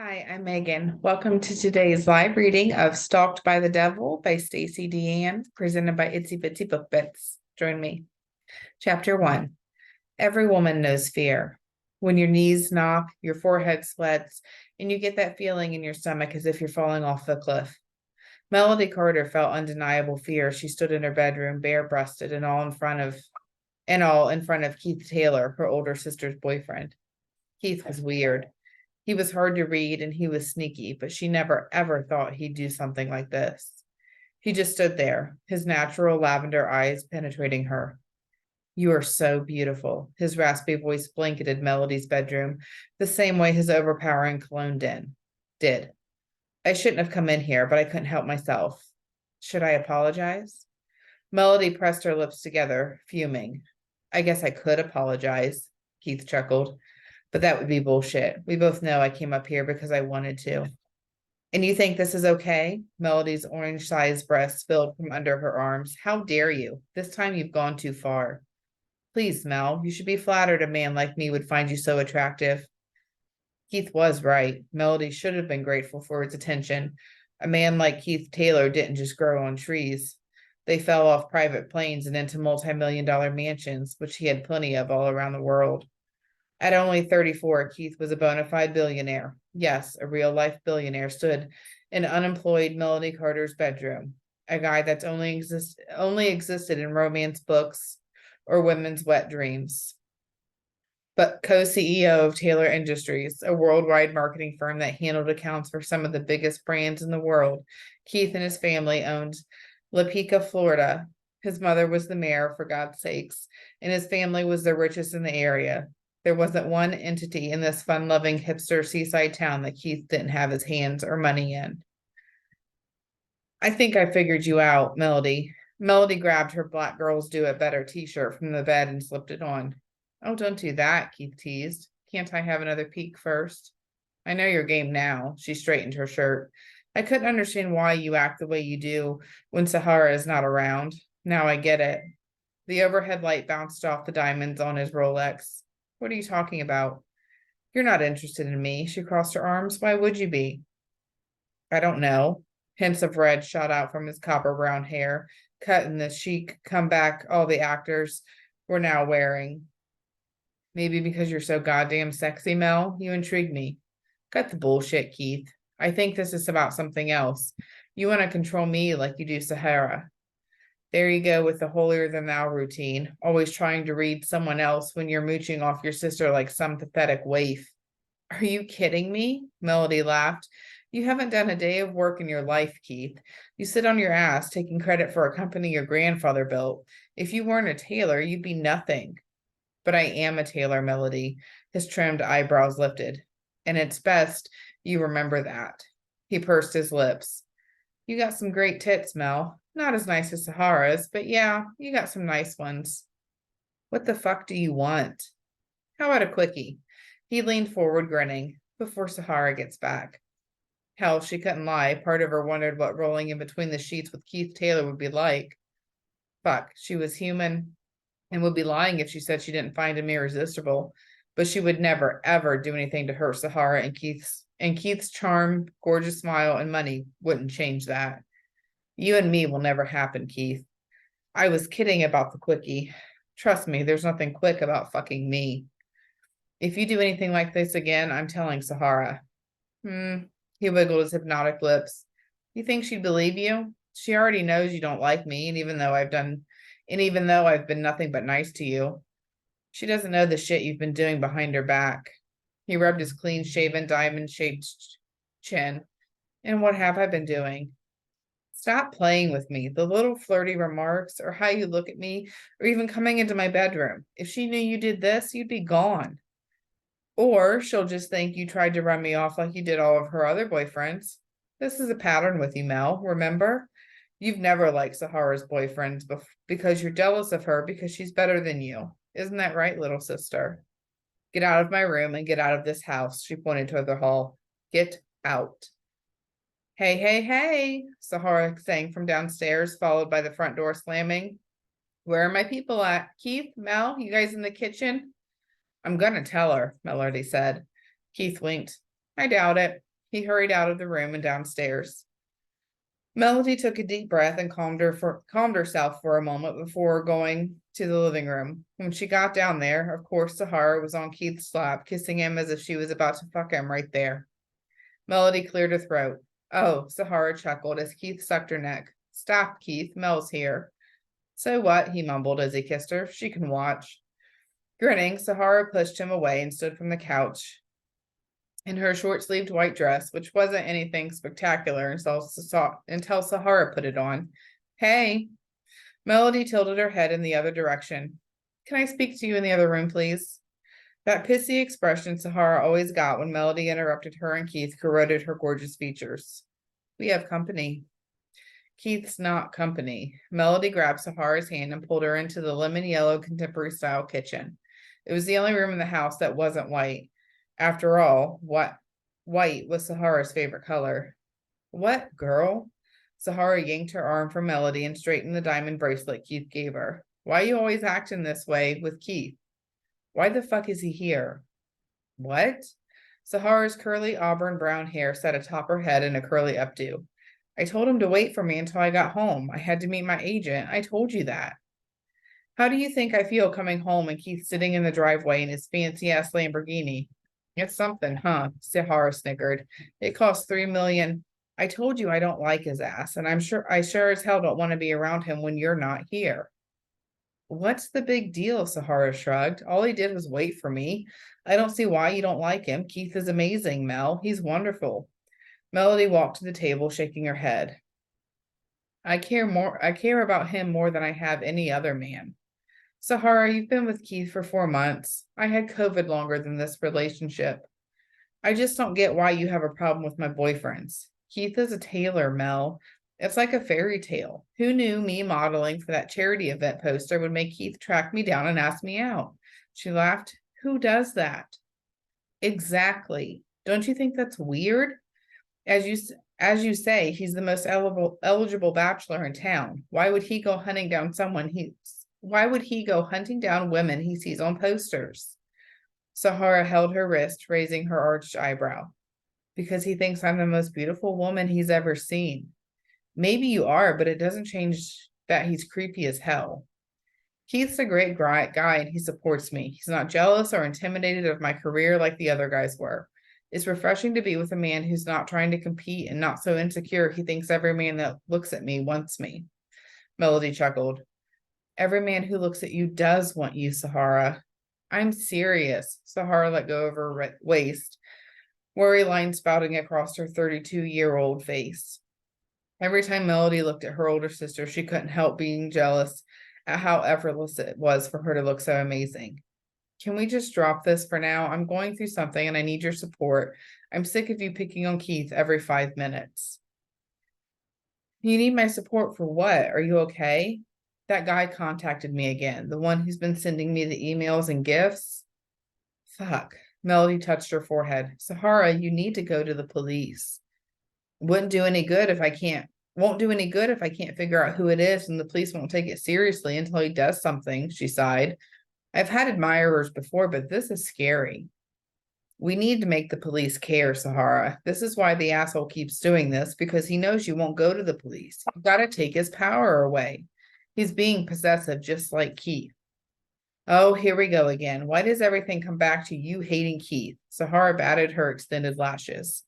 Hi, I'm Megan. Welcome to today's live reading of Stalked by the Devil by Stacy-Deanne, presented by Itsy Bitsy Book Bits. Join me. Chapter 1. Every woman knows fear. When your knees knock, your forehead sweats, and you get that feeling in your stomach as if you're falling off the cliff. Melody Carter felt undeniable fear. She stood in her bedroom, bare-breasted, and all in front of Keith Taylor, her older sister's boyfriend. Keith was weird. He was hard to read and he was sneaky, but she never ever thought he'd do something like this. He just stood there, his natural lavender eyes penetrating her. You are so beautiful. His raspy voice blanketed Melody's bedroom, the same way his overpowering cologne did. I shouldn't have come in here, but I couldn't help myself. Should I apologize? Melody pressed her lips together, fuming. I guess I could apologize, Keith chuckled. But that would be bullshit. We both know I came up here because I wanted to. And you think this is okay? Melody's orange-sized breasts spilled from under her arms. How dare you? This time you've gone too far. Please, Mel, you should be flattered a man like me would find you so attractive. Keith was right. Melody should have been grateful for his attention. A man like Keith Taylor didn't just grow on trees. They fell off private planes and into multi-million-dollar mansions, which he had plenty of all around the world. At only 34, Keith was a bona fide billionaire. Yes, a real-life billionaire stood in unemployed Melody Carter's bedroom. A guy that's only existed in romance books or women's wet dreams. But co-CEO of Taylor Industries, a worldwide marketing firm that handled accounts for some of the biggest brands in the world, Keith and his family owned La Pica, Florida. His mother was the mayor, for God's sakes, and his family was the richest in the area. There wasn't one entity in this fun-loving hipster seaside town that Keith didn't have his hands or money in. I think I figured you out, Melody. Melody grabbed her Black Girls Do It Better t-shirt from the bed and slipped it on. Oh, don't do that, Keith teased. Can't I have another peek first? I know your game now. She straightened her shirt. I couldn't understand why you act the way you do when Sahara is not around. Now I get it. The overhead light bounced off the diamonds on his Rolex. What are you talking about? You're not interested in me. She crossed her arms. Why would you be? I don't know. Hints of red shot out from his copper brown hair, cut in the chic comeback all the actors were now wearing. Maybe because you're so goddamn sexy, Mel. You intrigue me. Cut the bullshit, Keith. I think this is about something else. You want to control me like you do Sahara. There you go with the holier-than-thou routine, always trying to read someone else when you're mooching off your sister like some pathetic waif. Are you kidding me? Melody laughed. You haven't done a day of work in your life, Keith. You sit on your ass taking credit for a company your grandfather built. If you weren't a tailor, you'd be nothing. But I am a tailor, Melody. His trimmed eyebrows lifted. And it's best you remember that. He pursed his lips. You got some great tits, Mel. Not as nice as Sahara's, but yeah, you got some nice ones. What the fuck do you want? How about a quickie? He leaned forward, grinning, before Sahara gets back. Hell, she couldn't lie. Part of her wondered what rolling in between the sheets with Keith Taylor would be like. Fuck, she was human and would be lying if she said she didn't find him irresistible. But she would never, ever do anything to hurt Sahara, and Keith's charm, gorgeous smile, and money wouldn't change that. You and me will never happen, Keith. I was kidding about the quickie. Trust me, there's nothing quick about fucking me. If you do anything like this again, I'm telling Sahara. He wiggled his hypnotic lips. You think she'd believe you? She already knows you don't like me, and even though I've been nothing but nice to you, she doesn't know the shit you've been doing behind her back. He rubbed his clean-shaven, diamond-shaped chin. And what have I been doing? Stop playing with me. The little flirty remarks, or how you look at me, or even coming into my bedroom. If she knew you did this, you'd be gone. Or she'll just think you tried to run me off like you did all of her other boyfriends. This is a pattern with you, Mel, remember? You've never liked Sahara's boyfriends because you're jealous of her because she's better than you. Isn't that right, little sister? Get out of my room and get out of this house, she pointed toward the hall. Get out. Hey, hey, hey, Sahara sang from downstairs, followed by the front door slamming. Where are my people at? Keith, Mel, you guys in the kitchen? I'm gonna tell her, Melody said. Keith winked. I doubt it. He hurried out of the room and downstairs. Melody took a deep breath and calmed herself for a moment before going to the living room. When she got down there, of course, Sahara was on Keith's lap, kissing him as if she was about to fuck him right there. Melody cleared her throat. Oh, Sahara chuckled as Keith sucked her neck. Stop, Keith. Mel's here. So what? He mumbled as he kissed her. She can watch. Grinning, Sahara pushed him away and stood from the couch in her short-sleeved white dress, which wasn't anything spectacular until Sahara put it on. Hey. Melody tilted her head in the other direction. Can I speak to you in the other room, please? That pissy expression Sahara always got when Melody interrupted her and Keith corroded her gorgeous features. We have company. Keith's not company. Melody grabbed Sahara's hand and pulled her into the lemon yellow contemporary style kitchen. It was the only room in the house that wasn't white. After all, white was Sahara's favorite color. What, girl? Sahara yanked her arm from Melody and straightened the diamond bracelet Keith gave her. Why you always acting this way with Keith? Why the fuck is he here? What? Sahara's curly auburn brown hair sat atop her head in a curly updo. I told him to wait for me until I got home. I had to meet my agent. I told you that. How do you think I feel coming home and Keith sitting in the driveway in his fancy-ass Lamborghini? It's something, huh? Sahara snickered. It cost $3 million. I told you I don't like his ass, and I sure as hell don't want to be around him when you're not here. What's the big deal? Sahara shrugged. All he did was wait for me. I don't see why you don't like him. Keith is amazing, Mel. He's wonderful. Melody walked to the table, shaking her head. I care about him more than I have any other man. Sahara, you've been with Keith for 4 months. I had COVID longer than this relationship. I just don't get why you have a problem with my boyfriends. Keith is a tailor, Mel. It's like a fairy tale. Who knew me modeling for that charity event poster would make Keith track me down and ask me out? She laughed. Who does that? Exactly. Don't you think that's weird? As you say, he's the most eligible bachelor in town. Why would he go hunting down women he sees on posters? Sahara held her wrist, raising her arched eyebrow. Because he thinks I'm the most beautiful woman he's ever seen. Maybe you are, but it doesn't change that he's creepy as hell. Keith's a great guy and he supports me. He's not jealous or intimidated of my career like the other guys were. It's refreshing to be with a man who's not trying to compete and not so insecure he thinks every man that looks at me wants me. Melody chuckled. Every man who looks at you does want you, Sahara. I'm serious. Sahara let go of her waist, worry line spouting across her 32-year-old face. Every time Melody looked at her older sister, she couldn't help being jealous at how effortless it was for her to look so amazing. Can we just drop this for now? I'm going through something and I need your support. I'm sick of you picking on Keith every 5 minutes. You need my support for what? Are you okay? That guy contacted me again. The one who's been sending me the emails and gifts. Fuck. Melody touched her forehead. Sahara, you need to go to the police. Won't do any good if I can't figure out who it is, and the police won't take it seriously until he does something, she sighed. I've had admirers before, but this is scary. We need to make the police care, Sahara. This is why the asshole keeps doing this, because he knows you won't go to the police. You've got to take his power away. He's being possessive, just like Keith. Oh, here we go again. Why does everything come back to you hating Keith? Sahara batted her extended lashes.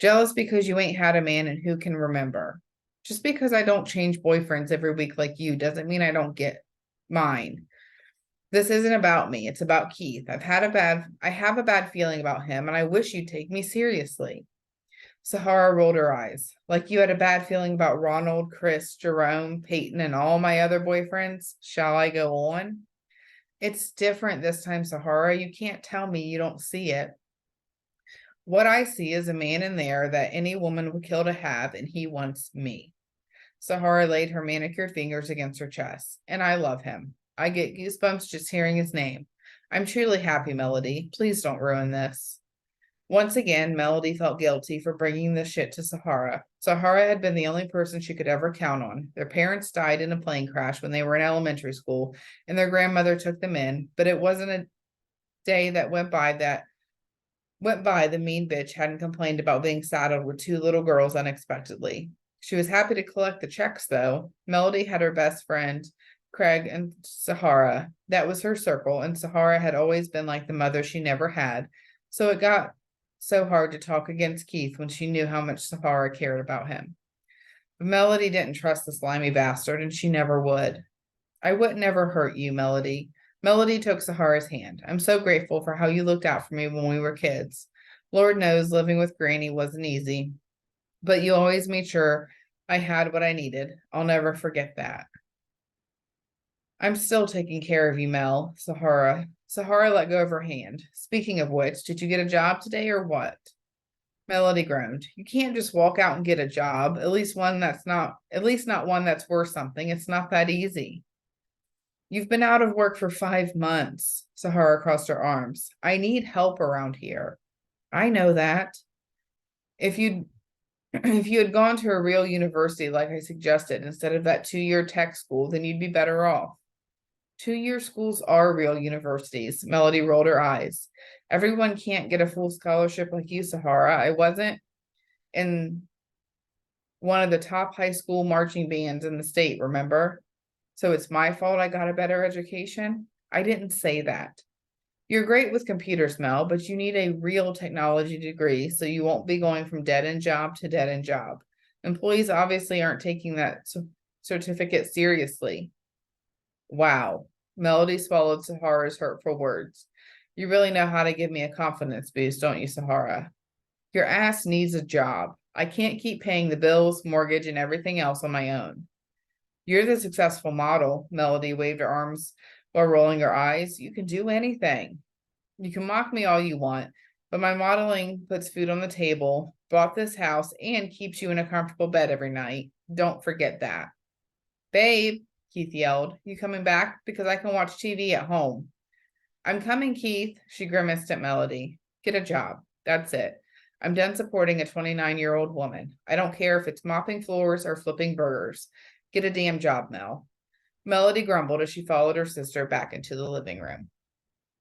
Jealous because you ain't had a man and who can remember. Just because I don't change boyfriends every week like you doesn't mean I don't get mine. This isn't about me. It's about Keith. I have a bad feeling about him, and I wish you'd take me seriously. Sahara rolled her eyes. Like you had a bad feeling about Ronald, Chris, Jerome, Peyton, and all my other boyfriends. Shall I go on? It's different this time, Sahara. You can't tell me you don't see it. What I see is a man in there that any woman would kill to have, and he wants me. Sahara laid her manicured fingers against her chest. And I love him. I get goosebumps just hearing his name. I'm truly happy, Melody. Please don't ruin this. Once again, Melody felt guilty for bringing this shit to Sahara. Sahara had been the only person she could ever count on. Their parents died in a plane crash when they were in elementary school, and their grandmother took them in, but it wasn't a day that went by that went by, the mean bitch hadn't complained about being saddled with two little girls unexpectedly. She was happy to collect the checks, though. Melody had her best friend, Craig, and Sahara. That was her circle, and Sahara had always been like the mother she never had. So it got so hard to talk against Keith when she knew how much Sahara cared about him. But Melody didn't trust the slimy bastard, and she never would. I would never hurt you, Melody. Melody took Sahara's hand. I'm so grateful for how you looked out for me when we were kids. Lord knows living with Granny wasn't easy, but you always made sure I had what I needed. I'll never forget that. I'm still taking care of you, Mel, Sahara. Sahara let go of her hand. Speaking of which, did you get a job today or what? Melody groaned. You can't just walk out and get a job, at least not one that's worth something. It's not that easy. You've been out of work for 5 months. Sahara crossed her arms. I need help around here. I know that. If you had gone to a real university like I suggested instead of that 2-year tech school, then you'd be better off. 2-year schools are real universities. Melody rolled her eyes. Everyone can't get a full scholarship like you, Sahara. I wasn't in one of the top high school marching bands in the state, remember? So it's my fault I got a better education? I didn't say that. You're great with computers, Mel, but you need a real technology degree so you won't be going from dead-end job to dead-end job. Employees obviously aren't taking that certificate seriously. Wow. Melody swallowed Sahara's hurtful words. You really know how to give me a confidence boost, don't you, Sahara? Your ass needs a job. I can't keep paying the bills, mortgage, and everything else on my own. You're the successful model. Melody waved her arms while rolling her eyes. You can do anything. You can mock me all you want, but my modeling puts food on the table, bought this house, and keeps you in a comfortable bed every night. Don't forget that. Babe, Keith yelled, you coming back? Because I can watch TV at home. I'm coming, Keith, she grimaced at Melody. Get a job. That's it. I'm done supporting a 29-year-old woman. I don't care if it's mopping floors or flipping burgers. Get a damn job, Mel. Melody grumbled as she followed her sister back into the living room.